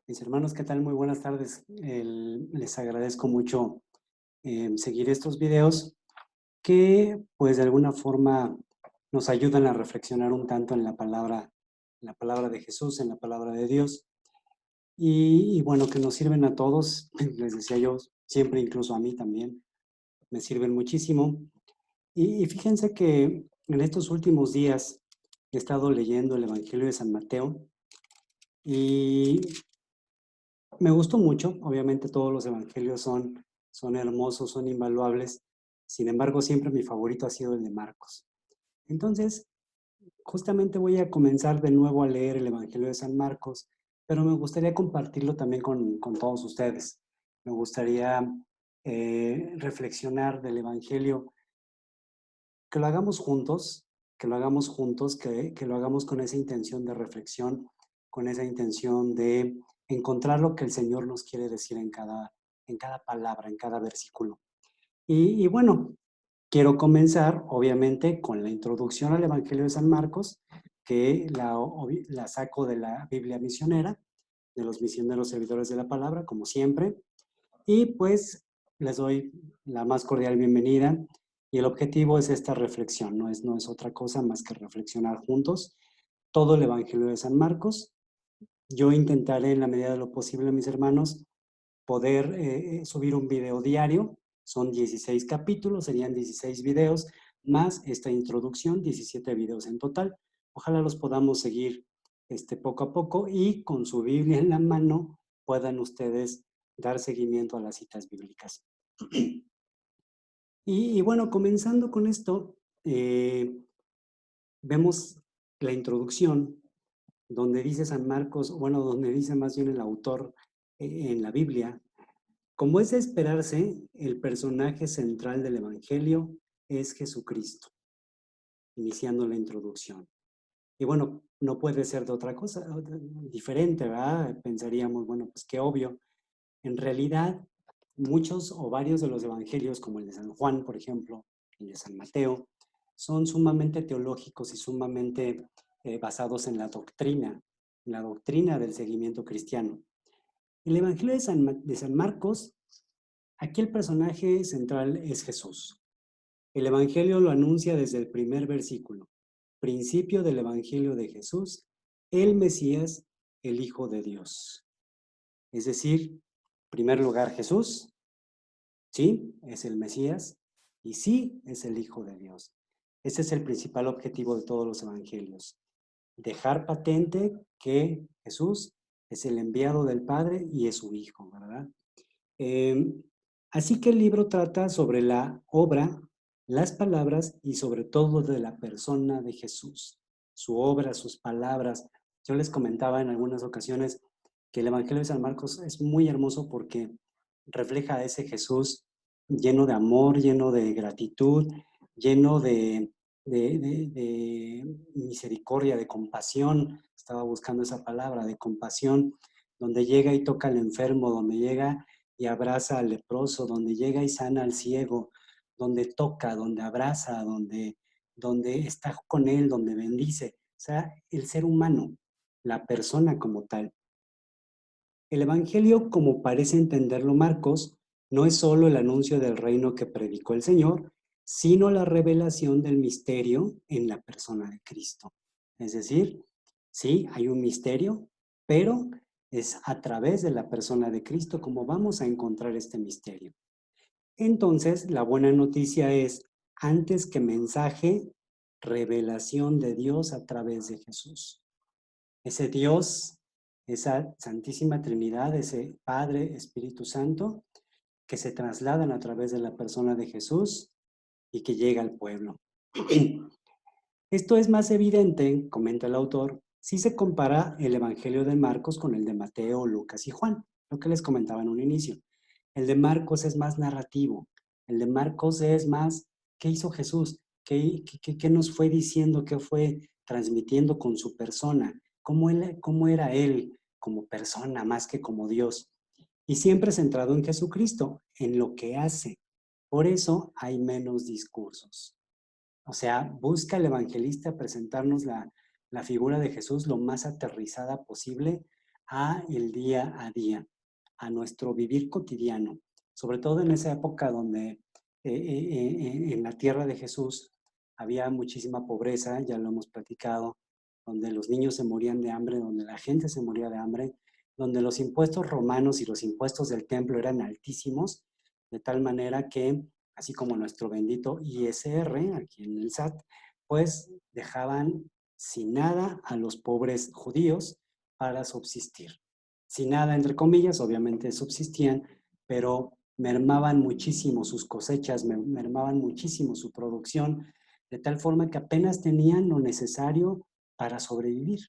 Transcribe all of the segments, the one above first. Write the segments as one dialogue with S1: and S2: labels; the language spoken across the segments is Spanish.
S1: Mis hermanos, ¿qué tal? Muy buenas tardes. Les agradezco mucho seguir estos videos que, pues, de alguna forma nos ayudan a reflexionar un tanto en la palabra de Jesús, en la palabra de Dios. Y bueno, que nos sirven a todos, les decía yo, siempre, incluso a mí también, me sirven muchísimo. Y fíjense que en estos últimos días he estado leyendo el Evangelio de San Mateo y me gustó mucho. Obviamente todos los evangelios son hermosos, son invaluables. Sin embargo, siempre mi favorito ha sido el de Marcos. Entonces, justamente voy a comenzar de nuevo a leer el Evangelio de San Marcos, pero me gustaría compartirlo también con todos ustedes. Me gustaría reflexionar del Evangelio, que lo hagamos juntos, que lo hagamos juntos, que lo hagamos con esa intención de reflexión, con esa intención de encontrar lo que el Señor nos quiere decir en cada palabra, en cada versículo. Y bueno, quiero comenzar, obviamente, con la introducción al Evangelio de San Marcos, que la saco de la Biblia misionera, de los misioneros servidores de la palabra, como siempre. Y pues les doy la más cordial bienvenida. Y el objetivo es esta reflexión, no es otra cosa más que reflexionar juntos todo el Evangelio de San Marcos. Yo intentaré, en la medida de lo posible, mis hermanos, poder subir un video diario. Son 16 capítulos, serían 16 videos, más esta introducción, 17 videos en total. Ojalá los podamos seguir poco a poco y con su Biblia en la mano puedan ustedes dar seguimiento a las citas bíblicas. Y bueno, comenzando con esto, vemos la introducción donde dice San Marcos, bueno, donde dice más bien el autor en la Biblia: como es de esperarse, el personaje central del Evangelio es Jesucristo, iniciando la introducción. Y bueno, no puede ser de otra cosa, diferente, ¿verdad? Pensaríamos, bueno, pues qué obvio. En realidad, muchos o varios de los evangelios, como el de San Juan, por ejemplo, el de San Mateo, son sumamente teológicos y sumamente basados en la doctrina del seguimiento cristiano. El evangelio de San Marcos, aquí el personaje central es Jesús. El Evangelio lo anuncia desde el primer versículo. Principio del Evangelio de Jesús, el Mesías, el Hijo de Dios. Es decir, en primer lugar Jesús, sí, es el Mesías y sí, es el Hijo de Dios. Ese es el principal objetivo de todos los evangelios. Dejar patente que Jesús es el enviado del Padre y es su Hijo, ¿verdad? Eh, Así que el libro trata sobre la obra, las palabras y sobre todo de la persona de Jesús, su obra, sus palabras. Yo les comentaba en algunas ocasiones que el Evangelio de San Marcos es muy hermoso porque refleja a ese Jesús lleno de amor, lleno de gratitud, lleno de misericordia, de compasión. Estaba buscando esa palabra, de compasión, donde llega y toca al enfermo, donde llega y abraza al leproso, donde llega y sana al ciego, donde toca, donde abraza, donde está con él, donde bendice. O sea, el ser humano, la persona como tal. El Evangelio, como parece entenderlo Marcos, no es solo el anuncio del reino que predicó el Señor, sino la revelación del misterio en la persona de Cristo. Es decir, sí, hay un misterio, pero es a través de la persona de Cristo como vamos a encontrar este misterio. Entonces, la buena noticia es, antes que mensaje, revelación de Dios a través de Jesús. Ese Dios, esa Santísima Trinidad, ese Padre, Espíritu Santo, que se trasladan a través de la persona de Jesús y que llega al pueblo. Esto es más evidente, comenta el autor, si se compara el Evangelio de Marcos con el de Mateo, Lucas y Juan, lo que les comentaba en un inicio. El de Marcos es más narrativo, el de Marcos es más, ¿qué hizo Jesús? ¿Qué nos fue diciendo? ¿Qué fue transmitiendo con su persona? ¿Cómo era él como persona más que como Dios? Y siempre centrado en Jesucristo, en lo que hace. Por eso hay menos discursos. O sea, busca el evangelista presentarnos la figura de Jesús lo más aterrizada posible a el día a día, a nuestro vivir cotidiano, sobre todo en esa época donde en la tierra de Jesús había muchísima pobreza, ya lo hemos platicado, donde los niños se morían de hambre, donde la gente se moría de hambre, donde los impuestos romanos y los impuestos del templo eran altísimos, de tal manera que, así como nuestro bendito ISR aquí en el SAT, pues dejaban sin nada a los pobres judíos para subsistir. Sin nada, entre comillas, obviamente subsistían, pero mermaban muchísimo sus cosechas, mermaban muchísimo su producción, de tal forma que apenas tenían lo necesario para sobrevivir.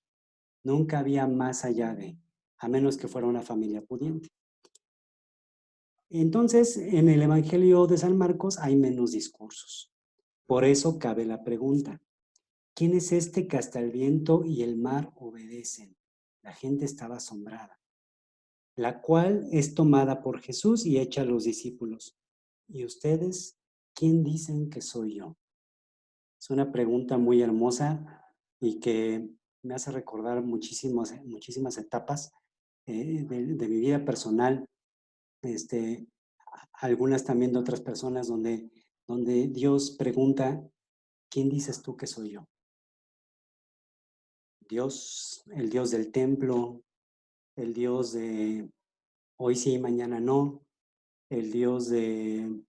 S1: Nunca había más allá de, a menos que fuera una familia pudiente. Entonces, en el Evangelio de San Marcos hay menos discursos. Por eso cabe la pregunta, ¿quién es este que hasta el viento y el mar obedecen? La gente estaba asombrada, la cual es tomada por Jesús y hecha a los discípulos. ¿Y ustedes quién dicen que soy yo? Es una pregunta muy hermosa y que me hace recordar muchísimas etapas de mi vida personal, este, algunas también de otras personas donde Dios pregunta, ¿quién dices tú que soy yo? Dios, el Dios del templo, el Dios de hoy sí, mañana no, el Dios de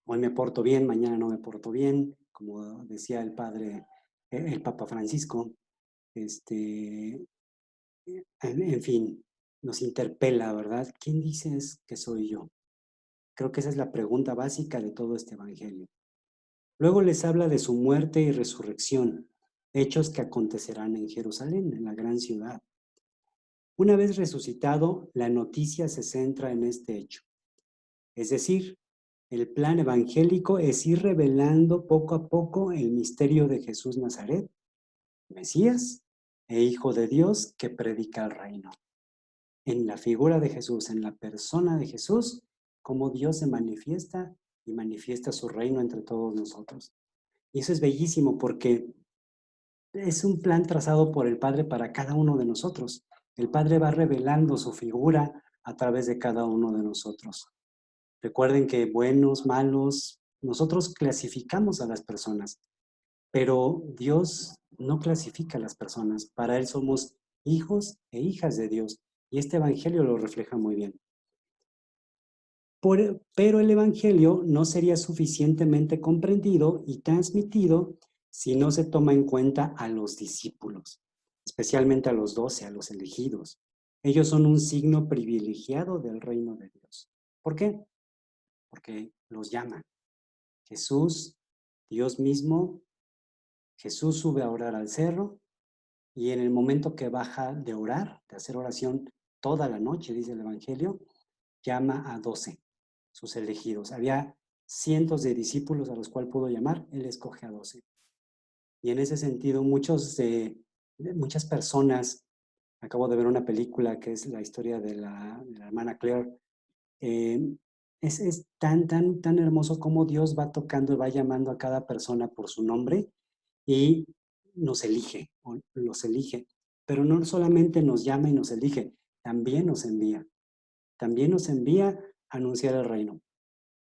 S1: hoy me porto bien, mañana no me porto bien, como decía el padre, el Papa Francisco, en fin, nos interpela, ¿verdad? ¿Quién dices que soy yo? Creo que esa es la pregunta básica de todo este evangelio. Luego les habla de su muerte y resurrección, hechos que acontecerán en Jerusalén, en la gran ciudad. Una vez resucitado, la noticia se centra en este hecho. Es decir, el plan evangélico es ir revelando poco a poco el misterio de Jesús Nazaret, Mesías e Hijo de Dios que predica el reino. En la figura de Jesús, en la persona de Jesús, cómo Dios se manifiesta y manifiesta su reino entre todos nosotros. Y eso es bellísimo porque es un plan trazado por el Padre para cada uno de nosotros. El Padre va revelando su figura a través de cada uno de nosotros. Recuerden que buenos, malos, nosotros clasificamos a las personas, pero Dios no clasifica a las personas. Para Él somos hijos e hijas de Dios. Y este Evangelio lo refleja muy bien. Pero el Evangelio no sería suficientemente comprendido y transmitido si no se toma en cuenta a los discípulos, especialmente a los 12, a los elegidos. Ellos son un signo privilegiado del reino de Dios. ¿Por qué? Porque los llama. Jesús, Dios mismo, Jesús sube a orar al cerro y en el momento que baja de orar, de hacer oración toda la noche, dice el Evangelio, llama a 12, sus elegidos. Había cientos de discípulos a los cuales pudo llamar, él escoge a 12. Y en ese sentido, muchas personas, acabo de ver una película que es la historia de la hermana Claire, eh, es tan hermoso como Dios va tocando y va llamando a cada persona por su nombre y nos elige, o los elige. Pero no solamente nos llama y nos elige, también nos envía. También nos envía a anunciar el reino,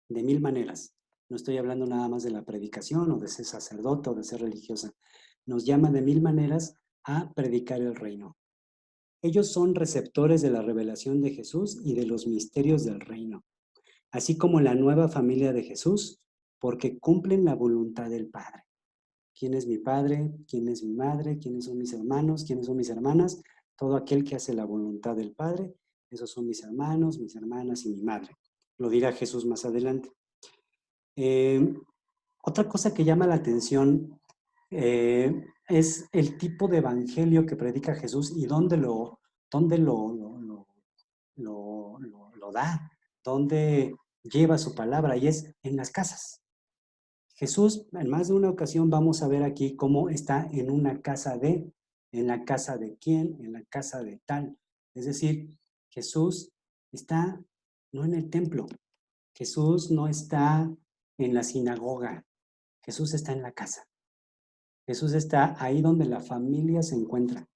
S1: de mil maneras. No estoy hablando nada más de la predicación o de ser sacerdote o de ser religiosa. Nos llama de mil maneras a predicar el reino. Ellos son receptores de la revelación de Jesús y de los misterios del reino, así como la nueva familia de Jesús, porque cumplen la voluntad del Padre. ¿Quién es mi padre? ¿Quién es mi madre? ¿Quiénes son mis hermanos? ¿Quiénes son mis hermanas? Todo aquel que hace la voluntad del Padre, esos son mis hermanos, mis hermanas y mi madre. Lo dirá Jesús más adelante. Eh, Otra cosa que llama la atención es el tipo de evangelio que predica Jesús y dónde lo da, dónde lleva su palabra, y es en las casas. Jesús, en más de una ocasión vamos a ver aquí cómo está en una casa en la casa de quién, en la casa de tal. Es decir, Jesús está no en el templo, Jesús no está en la sinagoga, Jesús está en la casa. Jesús está ahí donde la familia se encuentra.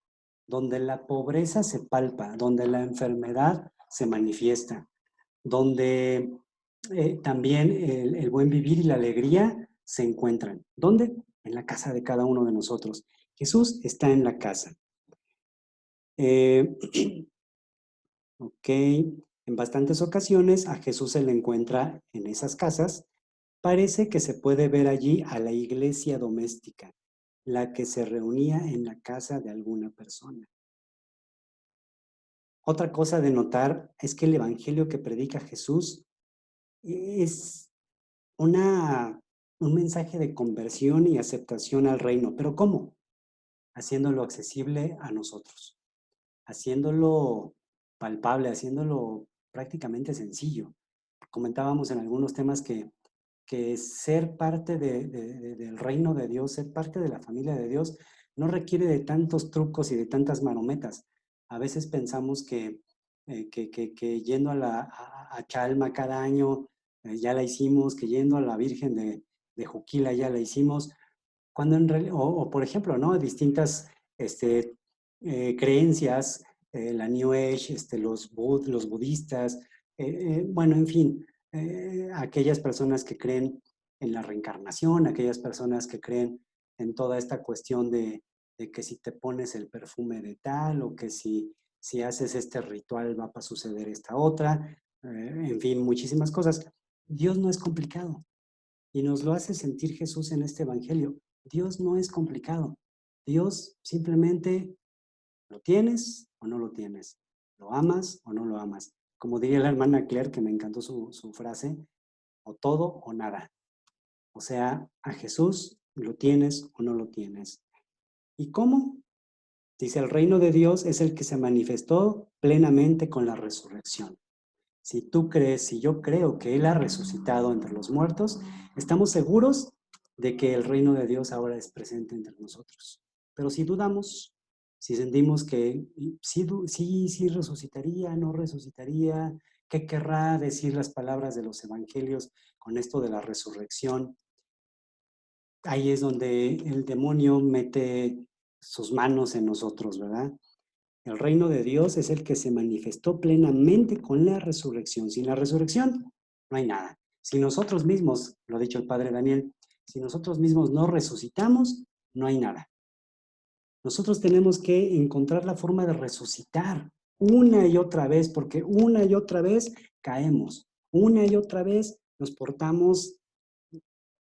S1: donde la pobreza se palpa, donde la enfermedad se manifiesta, donde también el buen vivir y la alegría se encuentran. ¿Dónde? En la casa de cada uno de nosotros. Jesús está en la casa. Eh, ok, en bastantes ocasiones a Jesús se le encuentra en esas casas. Parece que se puede ver allí a la iglesia doméstica, la que se reunía en la casa de alguna persona. Otra cosa de notar es que el evangelio que predica Jesús es una, un mensaje de conversión y aceptación al reino. ¿Pero cómo? Haciéndolo accesible a nosotros, haciéndolo palpable, haciéndolo prácticamente sencillo. Comentábamos en algunos temas que ser parte del reino de Dios, ser parte de la familia de Dios, no requiere de tantos trucos y de tantas marometas. A veces pensamos que yendo a Chalma cada año ya la hicimos, que yendo a la Virgen de Juquila ya la hicimos, cuando en realidad, o por ejemplo, ¿no? Distintas creencias, la New Age, los budistas, bueno, en fin, aquellas personas que creen en la reencarnación, aquellas personas que creen en toda esta cuestión de que si te pones el perfume de tal o que si haces este ritual va a suceder esta otra, en fin, muchísimas cosas. Dios no es complicado. Y nos lo hace sentir Jesús en este Evangelio. Dios no es complicado. Dios simplemente lo tienes o no lo tienes. Lo amas o no lo amas. Como diría la hermana Claire, que me encantó su frase, o todo o nada. O sea, a Jesús lo tienes o no lo tienes. ¿Y cómo? Dice, el reino de Dios es el que se manifestó plenamente con la resurrección. Si tú crees, si yo creo que Él ha resucitado entre los muertos, estamos seguros de que el reino de Dios ahora es presente entre nosotros. Pero si dudamos, si sentimos que sí resucitaría, no resucitaría, ¿qué querrá decir las palabras de los evangelios con esto de la resurrección? Ahí es donde el demonio mete sus manos en nosotros, ¿verdad? El reino de Dios es el que se manifestó plenamente con la resurrección. Sin la resurrección, no hay nada. Si nosotros mismos, lo ha dicho el padre Daniel, si nosotros mismos no resucitamos, no hay nada. Nosotros tenemos que encontrar la forma de resucitar una y otra vez, porque una y otra vez caemos, una y otra vez nos portamos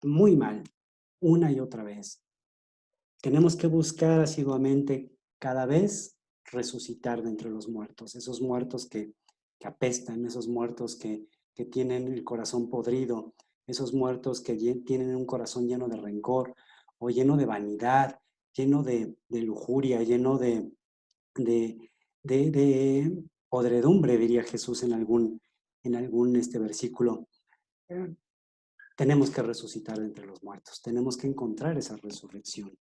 S1: muy mal, una y otra vez. Tenemos que buscar asiduamente cada vez resucitar de entre los muertos, esos muertos que apestan, esos muertos que tienen el corazón podrido, esos muertos que tienen un corazón lleno de rencor o lleno de vanidad, lleno de lujuria, lleno de, de podredumbre, diría Jesús en algún versículo. Tenemos que resucitar de entre los muertos, tenemos que encontrar esa resurrección.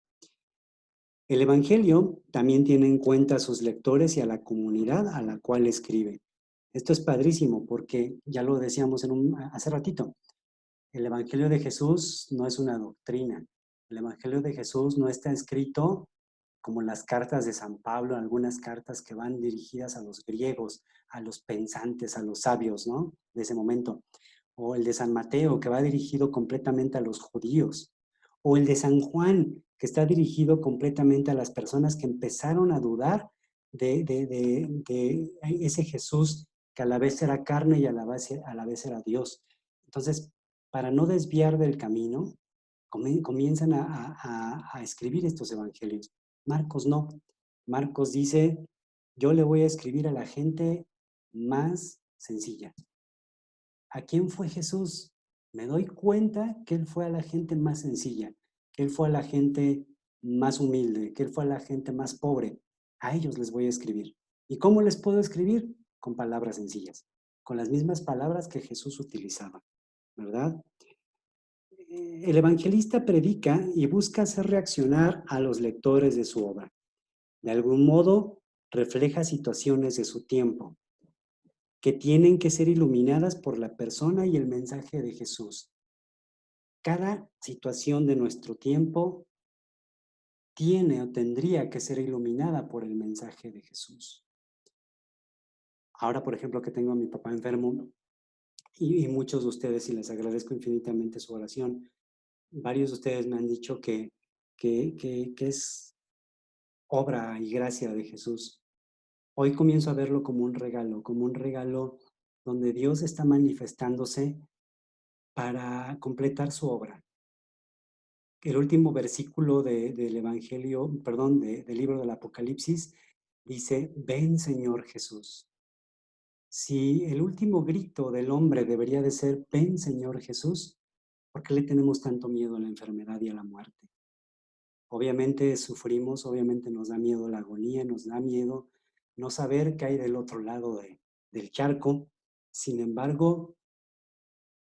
S1: El Evangelio también tiene en cuenta a sus lectores y a la comunidad a la cual escribe. Esto es padrísimo porque ya lo decíamos hace ratito. El Evangelio de Jesús no es una doctrina. El Evangelio de Jesús no está escrito como las cartas de San Pablo, algunas cartas que van dirigidas a los griegos, a los pensantes, a los sabios, ¿no? De ese momento. O el de San Mateo, que va dirigido completamente a los judíos. O el de San Juan, que está dirigido completamente a las personas que empezaron a dudar de ese Jesús que a la vez era carne y a la vez era Dios. Entonces, para no desviar del camino, comienzan a escribir estos evangelios. Marcos no. Marcos dice, yo le voy a escribir a la gente más sencilla. ¿A quién fue Jesús? Me doy cuenta que Él fue a la gente más sencilla, que Él fue a la gente más humilde, que Él fue a la gente más pobre. A ellos les voy a escribir. ¿Y cómo les puedo escribir? Con palabras sencillas, con las mismas palabras que Jesús utilizaba, ¿verdad? El evangelista predica y busca hacer reaccionar a los lectores de su obra. De algún modo, refleja situaciones de su tiempo que tienen que ser iluminadas por la persona y el mensaje de Jesús. Cada situación de nuestro tiempo tiene o tendría que ser iluminada por el mensaje de Jesús. Ahora, por ejemplo, que tengo a mi papá enfermo y muchos de ustedes, y les agradezco infinitamente su oración, varios de ustedes me han dicho que es obra y gracia de Jesús. Hoy comienzo a verlo como un regalo donde Dios está manifestándose para completar su obra. El último versículo del Evangelio, perdón, del libro del Apocalipsis, dice, ven Señor Jesús. Si el último grito del hombre debería de ser, ven Señor Jesús, ¿por qué le tenemos tanto miedo a la enfermedad y a la muerte? Obviamente sufrimos, obviamente nos da miedo la agonía, nos da miedo no saber qué hay del otro lado del charco. Sin embargo,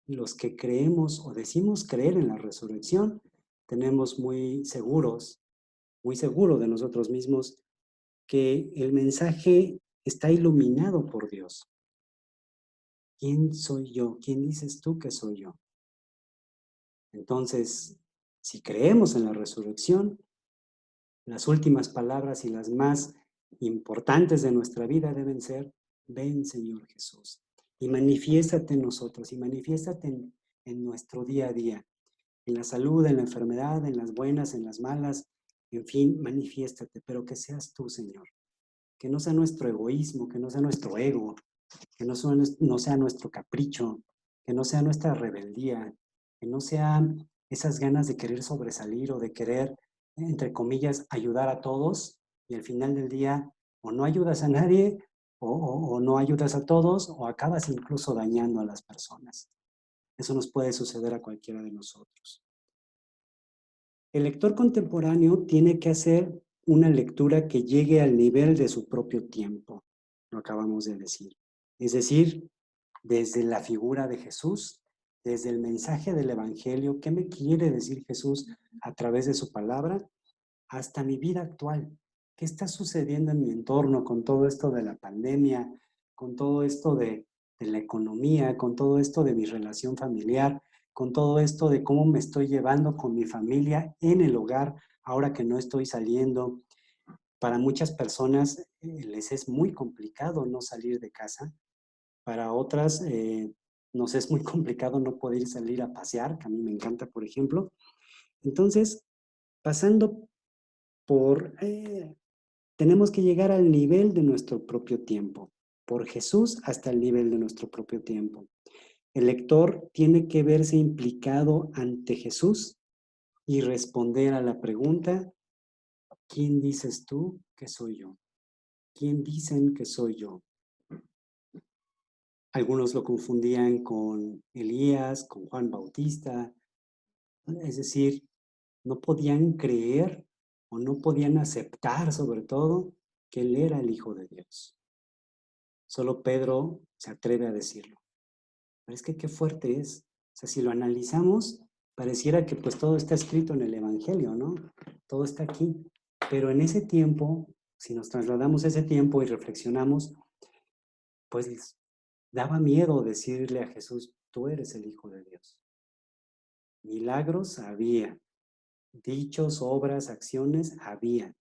S1: los que creemos o decimos creer en la resurrección, tenemos muy seguro de nosotros mismos, que el mensaje está iluminado por Dios. ¿Quién soy yo? ¿Quién dices tú que soy yo? Entonces, si creemos en la resurrección, las últimas palabras y las más importantes de nuestra vida deben ser, ven Señor Jesús, y manifiéstate en nosotros, y manifiéstate en nuestro día a día, en la salud, en la enfermedad, en las buenas, en las malas, en fin, manifiéstate, pero que seas tú, Señor, que no sea nuestro egoísmo, que no sea nuestro ego, que no sea nuestro capricho, que no sea nuestra rebeldía, que no sean esas ganas de querer sobresalir o de querer, entre comillas, ayudar a todos y al final del día o no ayudas a nadie o no ayudas a todos o acabas incluso dañando a las personas. Eso nos puede suceder a cualquiera de nosotros. El lector contemporáneo tiene que hacer una lectura que llegue al nivel de su propio tiempo, lo acabamos de decir. Es decir, desde la figura de Jesús, desde el mensaje del Evangelio, ¿qué me quiere decir Jesús a través de su palabra? Hasta mi vida actual. ¿Qué está sucediendo en mi entorno con todo esto de la pandemia, con todo esto de la economía, con todo esto de mi relación familiar, con todo esto de cómo me estoy llevando con mi familia en el hogar ahora que no estoy saliendo? Para muchas personas les es muy complicado no salir de casa. Para otras nos es muy complicado no poder salir a pasear, que a mí me encanta, por ejemplo. Entonces, pasando por, tenemos que llegar al nivel de nuestro propio tiempo, por Jesús hasta el nivel de nuestro propio tiempo. El lector tiene que verse implicado ante Jesús y responder a la pregunta, ¿quién dices tú que soy yo? ¿Quién dicen que soy yo? Algunos lo confundían con Elías, con Juan Bautista, es decir, no podían creer o no podían aceptar, sobre todo, que él era el Hijo de Dios. Solo Pedro se atreve a decirlo. Pero es que qué fuerte es. O sea, si lo analizamos, pareciera que pues todo está escrito en el Evangelio, ¿no? Todo está aquí. Pero en ese tiempo, si nos trasladamos a ese tiempo y reflexionamos, pues daba miedo decirle a Jesús, tú eres el Hijo de Dios. Milagros había, dichos, obras, acciones había,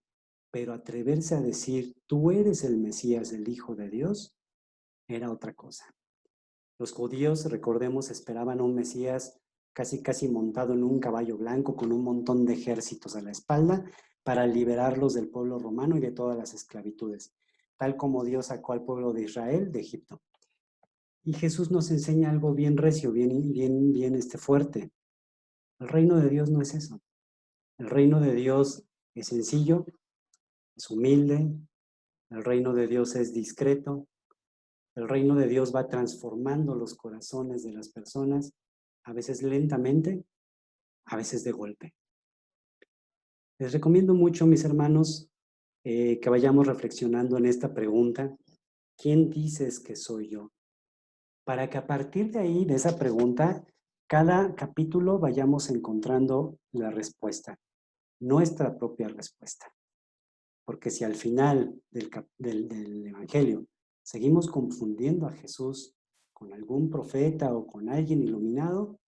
S1: pero atreverse a decir, tú eres el Mesías, el Hijo de Dios, era otra cosa. Los judíos, recordemos, esperaban a un Mesías casi montado en un caballo blanco con un montón de ejércitos a la espalda para liberarlos del pueblo romano y de todas las esclavitudes, tal como Dios sacó al pueblo de Israel de Egipto. Y Jesús nos enseña algo bien recio, bien fuerte. El reino de Dios no es eso. El reino de Dios es sencillo, es humilde, el reino de Dios es discreto, el reino de Dios va transformando los corazones de las personas, a veces lentamente, a veces de golpe. Les recomiendo mucho, mis hermanos, que vayamos reflexionando en esta pregunta, ¿quién dices que soy yo? Para que a partir de ahí, de esa pregunta, cada capítulo vayamos encontrando la respuesta, nuestra propia respuesta. Porque si al final del Evangelio seguimos confundiendo a Jesús con algún profeta o con alguien iluminado,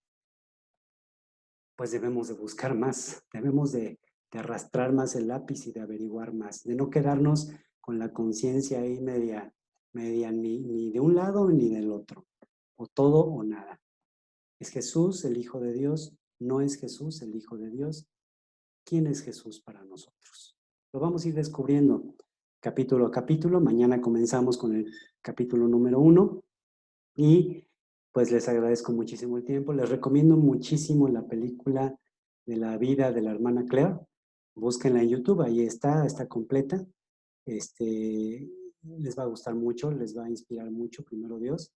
S1: pues debemos de buscar más, debemos de arrastrar más el lápiz y de averiguar más, de no quedarnos con la conciencia ahí media ni de un lado ni del otro, o todo o nada. ¿Es Jesús el Hijo de Dios? ¿No es Jesús el Hijo de Dios? ¿Quién es Jesús para nosotros? Lo vamos a ir descubriendo capítulo a capítulo. Mañana comenzamos con el capítulo número 1 y pues les agradezco muchísimo el tiempo. Les recomiendo muchísimo la película de la vida de la hermana Claire. Búsquenla en YouTube, ahí está completa. Les va a gustar mucho, les va a inspirar mucho, primero Dios.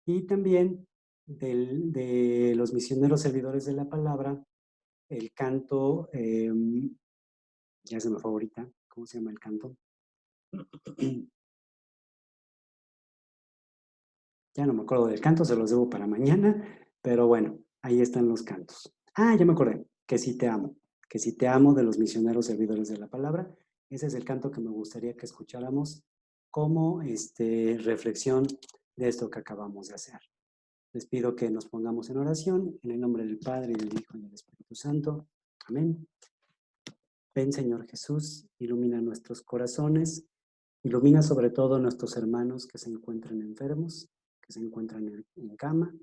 S1: Y también de los misioneros servidores de la palabra, el canto, ya se me fue ahorita, ¿cómo se llama el canto? Ya no me acuerdo del canto, se los debo para mañana, pero bueno, ahí están los cantos. Ah, ya me acordé, que si te amo de los misioneros servidores de la palabra. Ese es el canto que me gustaría que escucháramos como reflexión de esto que acabamos de hacer. Les pido que nos pongamos en oración en el nombre del Padre, y del Hijo y del Espíritu Santo. Amén. Ven, Señor Jesús, ilumina nuestros corazones, ilumina sobre todo a nuestros hermanos que se encuentran enfermos, que se encuentran en cama.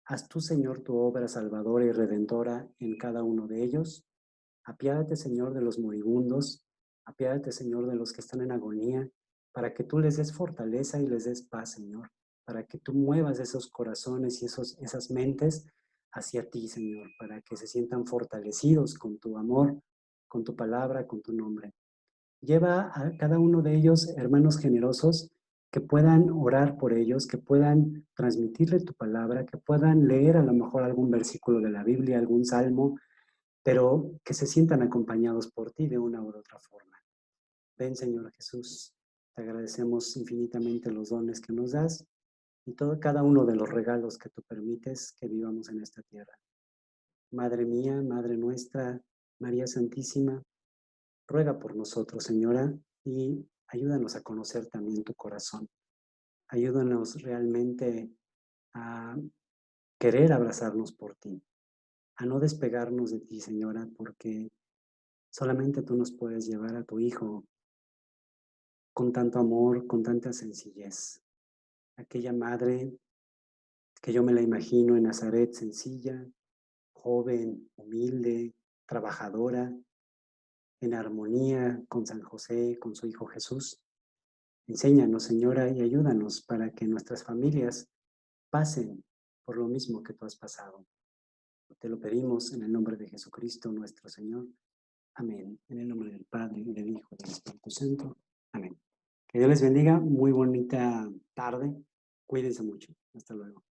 S1: Haz tú, Señor, tu obra salvadora y redentora en cada uno de ellos. Apiádate, Señor, de los moribundos. Apiádate, Señor, de los que están en agonía, para que tú les des fortaleza y les des paz, Señor. Para que tú muevas esos corazones y esas mentes hacia ti, Señor, para que se sientan fortalecidos con tu amor, con tu palabra, con tu nombre. Lleva a cada uno de ellos hermanos generosos que puedan orar por ellos, que puedan transmitirle tu palabra, que puedan leer a lo mejor algún versículo de la Biblia, algún salmo, pero que se sientan acompañados por ti de una u otra forma. Ven, Señor Jesús, te agradecemos infinitamente los dones que nos das y cada uno de los regalos que tú permites que vivamos en esta tierra. Madre mía, Madre nuestra, María Santísima, ruega por nosotros, Señora, y ayúdanos a conocer también tu corazón. Ayúdanos realmente a querer abrazarnos por ti, a no despegarnos de ti, Señora, porque solamente tú nos puedes llevar a tu Hijo con tanto amor, con tanta sencillez. Aquella madre que yo me la imagino en Nazaret, sencilla, joven, humilde, trabajadora, en armonía con San José, con su Hijo Jesús. Enséñanos, Señora, y ayúdanos para que nuestras familias pasen por lo mismo que tú has pasado. Te lo pedimos en el nombre de Jesucristo, nuestro Señor. Amén. En el nombre del Padre, y del Hijo, y del Espíritu Santo. Amén. Que Dios les bendiga. Muy bonita tarde. Cuídense mucho. Hasta luego.